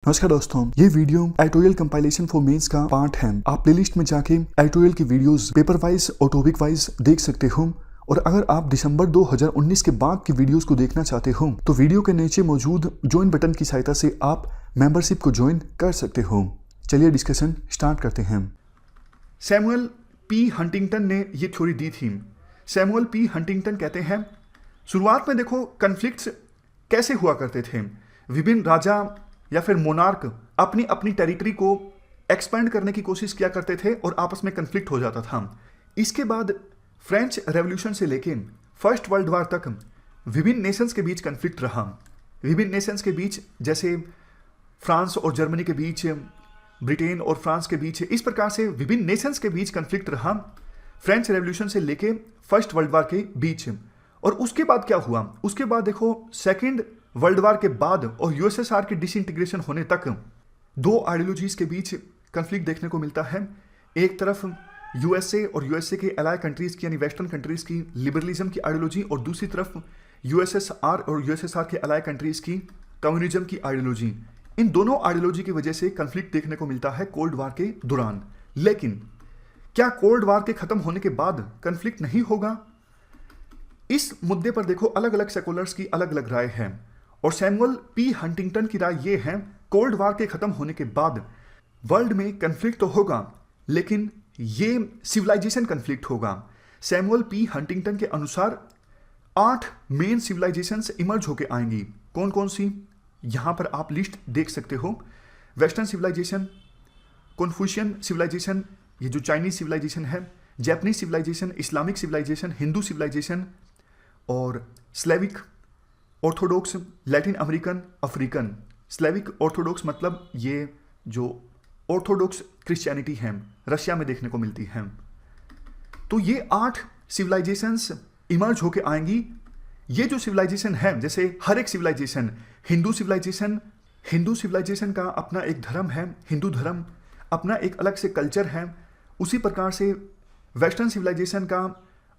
नमस्कार दोस्तों, ये video editorial compilation for mains का पार्ट है। आप प्लेलिस्ट में जाके एडिटोरियल की वीडियोस पेपर वाइज और टॉपिक वाइज देख सकते हो। और अगर आप दिसंबर 2019 के बाद की वीडियोस को देखना चाहते हो तो वीडियो के नीचे मौजूद ज्वाइन बटन की सहायता से आप मेंबरशिप को ज्वाइन कर सकते हो। चलिए डिस्कशन स्टार्ट करते हैं। सैमुअल पी हंटिंगटन ने ये थ्योरी दी थी। सैमुअल पी हंटिंगटन कहते हैं, शुरुआत में देखो कन्फ्लिक्ट्स कैसे हुआ करते थे। विभिन्न राजा या फिर मोनार्क अपनी अपनी टेरिटरी को एक्सपेंड करने की कोशिश किया करते थे और आपस में कन्फ्लिक्ट हो जाता था। इसके बाद फ्रेंच रेवोल्यूशन से लेके फर्स्ट वर्ल्ड वॉर तक विभिन्न नेशंस के बीच कन्फ्लिक्ट रहा। विभिन्न नेशंस के बीच जैसे फ्रांस और जर्मनी के बीच, ब्रिटेन और फ्रांस के बीच, इस प्रकार से विभिन्न नेशंस के बीच कन्फ्लिक्ट रहा फ्रेंच रेवोल्यूशन से लेके फर्स्ट वर्ल्ड वॉर के बीच। और उसके बाद क्या हुआ, उसके बाद देखो सेकेंड वर्ल्ड वॉर के बाद और यूएसएसआर के डिसइंटीग्रेशन होने तक दो आइडियोलॉजीज के बीच कन्फ्लिक्ट देखने को मिलता है। एक तरफ यूएसए और यूएसए के अलाइ कंट्रीज की यानी वेस्टर्न कंट्रीज की लिबरलिज्म की आइडियोलॉजी और दूसरी तरफ यूएसएसआर और यूएसएसआर के अलाइ कंट्रीज की कम्युनिज्म की आइडियोलॉजी। इन दोनों आइडियोलॉजी की वजह से कन्फ्लिक्ट देखने को मिलता है कोल्ड वॉर के दौरान। लेकिन क्या कोल्ड वॉर के खत्म होने के बाद कन्फ्लिक्ट नहीं होगा? इस मुद्दे पर देखो अलग अलग सेकुलर्स की अलग अलग राय है। और सैमुअल पी हंटिंगटन की राय ये है, कोल्ड वॉर के खत्म होने के बाद वर्ल्ड में कन्फ्लिक्ट तो होगा लेकिन ये सिविलाइजेशन कन्फ्लिक्ट होगा। सैमुअल पी हंटिंगटन के अनुसार 8 मेन सिविलाइजेशंस इमर्ज होके आएंगी। कौन कौन सी, यहां पर आप लिस्ट देख सकते हो। वेस्टर्न सिविलाइजेशन, कन्फ्यूशियन सिविलाइजेशन, ये जो चाइनीज सिविलाइजेशन है, Japanese civilisation, Islamic civilisation, Hindu civilisation और Slavic orthodox, Latin American, African. Slavic orthodox मतलब ये जो ऑर्थोडॉक्स क्रिश्चियनिटी है रशिया में देखने को मिलती है। तो ये 8 सिविलाइजेशंस इमर्ज होके आएंगी। ये जो सिविलाइजेशन है, जैसे हर एक सिविलाइजेशन, हिंदू सिविलाइजेशन का अपना एक धर्म है, हिंदू धर्म अपना एक अलग से कल्चर है। उसी प्रकार से वेस्टर्न सिविलाइजेशन का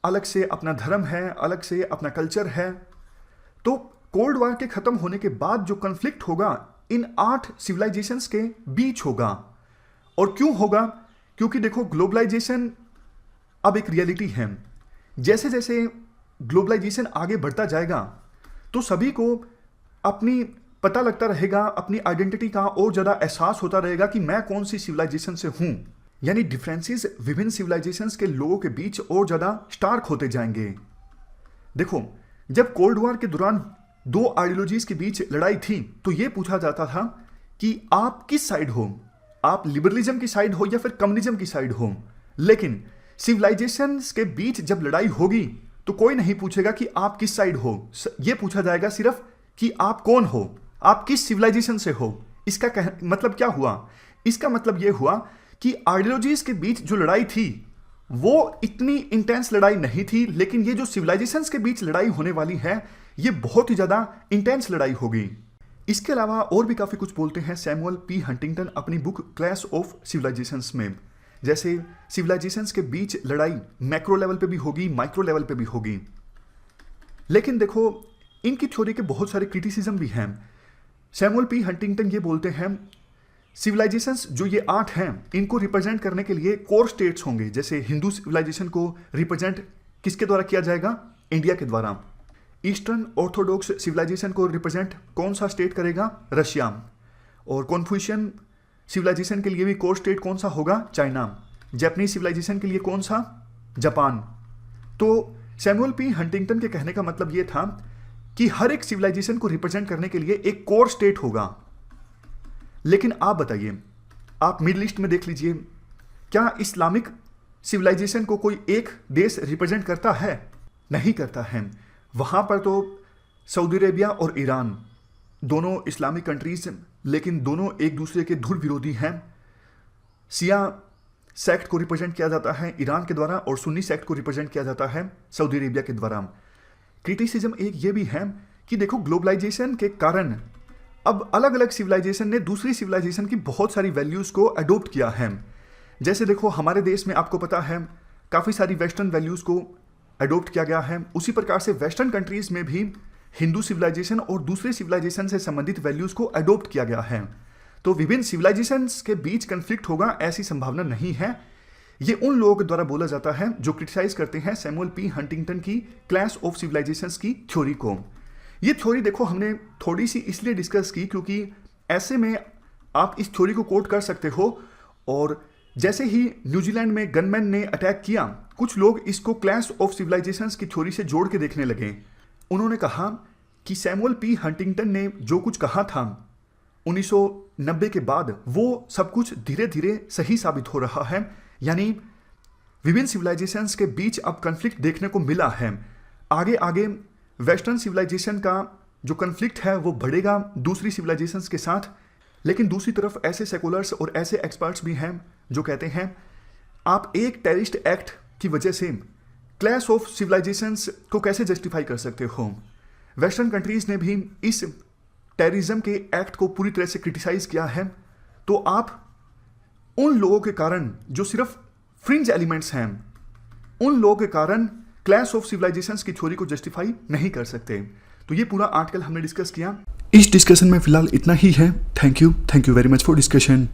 अलग से अपना धर्म है, अलग से अपना कल्चर है। तो कोल्ड वॉर के खत्म होने के बाद जो कन्फ्लिक्ट होगा इन 8 सिविलाइजेशंस के बीच होगा। और क्यों होगा? क्योंकि देखो ग्लोबलाइजेशन अब एक रियलिटी है। जैसे जैसे ग्लोबलाइजेशन आगे बढ़ता जाएगा तो सभी को अपनी पता लगता रहेगा, अपनी आइडेंटिटी का और ज़्यादा एहसास होता रहेगा कि मैं कौन सी सिविलाइजेशन से हूँ। यानी डिफरेंसेस विभिन्न सिविलाइजेशंस के लोगों के बीच और ज़्यादा स्टार्क होते जाएंगे। देखो, जब कोल्ड वॉर के दौरान दो आइडियोलॉजीज के बीच लड़ाई थी तो यह पूछा जाता था कि आप किस साइड हो, आप लिबरलिज्म की साइड हो या फिर कम्युनिज्म की साइड हो। लेकिन सिविलाइजेशंस के बीच जब लड़ाई होगी तो कोई नहीं पूछेगा कि आप किस साइड हो, यह पूछा जाएगा सिर्फ कि आप कौन हो, आप किस सिविलाइजेशन से हो। इसका मतलब क्या हुआ? इसका मतलब यह हुआ कि आइडियोलॉजीज के बीच जो लड़ाई थी वो इतनी इंटेंस लड़ाई नहीं थी, लेकिन ये जो सिविलाइजेशंस के बीच लड़ाई होने वाली है ये बहुत ही ज़्यादा इंटेंस लड़ाई होगी। इसके अलावा और भी काफ़ी कुछ बोलते हैं सैमुअल पी हंटिंगटन अपनी बुक क्लैश ऑफ सिविलाइजेशंस में। जैसे सिविलाइजेशंस के बीच लड़ाई मैक्रो लेवल पे भी होगी, माइक्रो लेवल पे भी होगी। लेकिन देखो इनकी थ्योरी के बहुत सारे क्रिटिसिज्म भी हैं। सैमुअल पी हंटिंगटन ये बोलते हैं सिविलाइजेशंस जो ये 8 हैं इनको रिप्रेजेंट करने के लिए कोर स्टेट्स होंगे। जैसे हिंदू सिविलाइजेशन को रिप्रेजेंट किसके द्वारा किया जाएगा? इंडिया के द्वारा। ईस्टर्न ऑर्थोडॉक्स सिविलाइजेशन को रिप्रेजेंट कौन सा स्टेट करेगा? रशिया। और कन्फ्यूशियन सिविलाइजेशन के लिए भी कोर स्टेट कौन सा होगा? चाइना। जैपनीज सिविलाइजेशन के लिए कौन सा? जापान। तो सैमुअल पी हंटिंगटन के कहने का मतलब ये था कि हर एक सिविलाइजेशन को रिप्रेजेंट करने के लिए एक कोर स्टेट होगा। लेकिन आप बताइए, आप मिडिल ईस्ट में देख लीजिए, क्या इस्लामिक सिविलाइजेशन को कोई एक देश रिप्रेजेंट करता है? नहीं करता है। वहाँ पर तो सऊदी अरेबिया और ईरान दोनों इस्लामिक कंट्रीज, लेकिन दोनों एक दूसरे के धुर विरोधी हैं। शिया सेक्ट को रिप्रेजेंट किया जाता है ईरान के द्वारा और सुन्नी सेक्ट को रिप्रेजेंट किया जाता है सऊदी अरेबिया के द्वारा। क्रिटिसिज्म एक ये भी है कि देखो ग्लोबलाइजेशन के कारण अब अलग अलग सिविलाइजेशन ने दूसरी सिविलाइजेशन की बहुत सारी वैल्यूज़ को अडोप्ट किया है। जैसे देखो हमारे देश में आपको पता है काफ़ी सारी वेस्टर्न वैल्यूज़ को अडोप्ट किया गया है। उसी प्रकार से वेस्टर्न कंट्रीज़ में भी हिंदू सिविलाइजेशन और दूसरे सिविलाइजेशन से संबंधित वैल्यूज़ को अडोप्ट किया गया है। तो विभिन्न सिविलाइजेशंस के बीच कन्फ्लिक्ट होगा ऐसी संभावना नहीं है। ये उन लोगों के द्वारा बोला जाता है जो क्रिटिसाइज करते हैं सैमुअल पी हंटिंगटन की क्लैश ऑफ सिविलाइजेशंस की थ्योरी को। ये थ्योरी देखो हमने थोड़ी सी इसलिए डिस्कस की क्योंकि ऐसे में आप इस थ्योरी को कोट कर सकते हो, और जैसे ही न्यूजीलैंड में गनमैन ने अटैक किया, कुछ लोग इसको क्लैश ऑफ सिविलाइजेशंस की थ्योरी से जोड़ के देखने लगे। उन्होंने कहा कि सैमुअल पी हंटिंगटन ने जो कुछ कहा था 1990 के बाद, वो सब कुछ धीरे धीरे सही साबित हो रहा है, यानी विभिन्न सिविलाइजेशंस के बीच अब कन्फ्लिक्ट देखने को मिला है। आगे आगे वेस्टर्न सिविलाइजेशन का जो कन्फ्लिक्ट है वो बढ़ेगा दूसरी सिविलाइजेशंस के साथ। लेकिन दूसरी तरफ ऐसे सेकुलर्स और ऐसे एक्सपर्ट्स भी हैं जो कहते हैं आप एक टेररिस्ट एक्ट की वजह से क्लैश ऑफ सिविलाइजेशंस को कैसे जस्टिफाई कर सकते हो। वेस्टर्न कंट्रीज ने भी इस टेररिज्म के एक्ट को पूरी तरह से क्रिटिसाइज किया है। तो आप उन लोगों के कारण जो सिर्फ फ्रिंज एलिमेंट्स हैं, उन लोगों के कारण क्लैश ऑफ सिविलाइजेशंस की थ्योरी को जस्टिफाई नहीं कर सकते। तो ये पूरा आर्टिकल हमने डिस्कस किया। इस डिस्कशन में फिलहाल इतना ही है। Thank you very much for discussion.